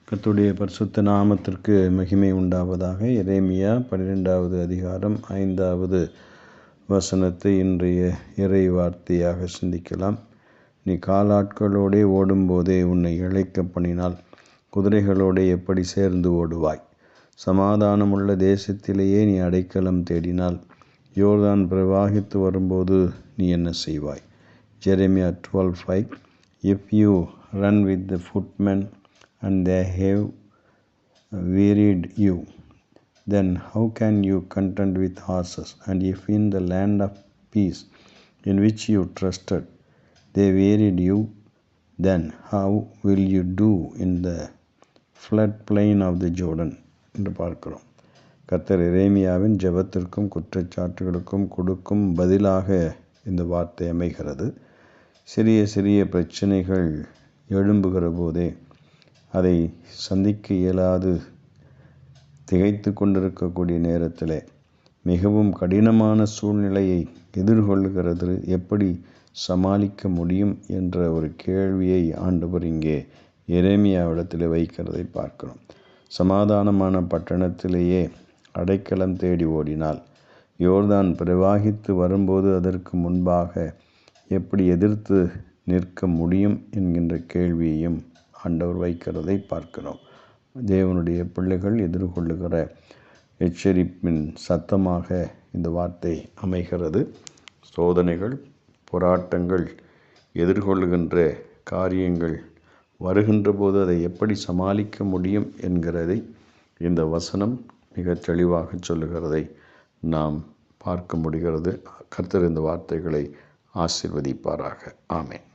கர்த்தருடைய பரிசுத்த நாமத்திற்கு மகிமை உண்டாவதாக. எரேமியா 12வது அதிகாரம் 5வது வசனத்தை இன்றைய இறை வார்த்தையாக சிந்திக்கலாம். நீ காலாட்களோடே ஓடும்போதே உன்னை இளைக்க பண்ணினால் குதிரைகளோடே எப்படி சேர்ந்து ஓடுவாய்? சமாதானமுள்ள தேசத்திலேயே நீ அடைக்கலம் தேடினால் யோர்தான் பிரவாகித்து வரும்போது நீ என்ன செய்வாய்? Jeremiah 12:5. If you run with the footmen and they have wearied you, then how can you contend with horses? And if in the land of peace in which you trusted they wearied you, then how will you do in the flood plain of the Jordan? என்று பார்க்கிறோம். கர்த்தர் எரேமியாவின் ஜெபத்திற்கும் குற்றச்சாட்டுகளுக்கும் கொடுக்கும் பதிலாக இந்த வார்த்தை அமைகிறது. சிறிய சிறிய பிரச்சனைகள் எழும்புகிற போதே அதை சந்திக்க இயலாது திகைத்து கொண்டிருக்கக்கூடிய நேரத்தில் மிகவும் கடினமான சூழ்நிலையை எதிர்கொள்கிறது எப்படி சமாளிக்க முடியும் என்ற ஒரு கேள்வியை ஆண்டவர் இங்கே எரேமியாவிடத்தில் வைக்கிறதை பார்க்கிறோம். சமாதானமான பட்டணத்திலேயே அடைக்கலம் தேடி ஓடினால் யோர்தான் பிரவாகித்து வரும்போது அதற்கு முன்பாக எப்படி எதிர்த்து நிற்க முடியும் என்கின்ற கேள்வியையும் ஆண்டவர் வைக்கிறதை பார்க்கிறோம். தேவனுடைய பிள்ளைகள் எதிர்கொள்ளுகிற எச்சரிப்பின் சத்தமாக இந்த வார்த்தை அமைகிறது. சோதனைகள், போராட்டங்கள், எதிர்கொள்ளுகின்ற காரியங்கள் வருகின்ற போது அதை எப்படி சமாளிக்க முடியும் என்கிறதை இந்த வசனம் மிக தெளிவாக சொல்லுகிறதை நாம் பார்க்க முடிகிறது. கர்த்தர் இந்த வார்த்தைகளை ஆசீர்வதிப்பாராக. ஆமென்.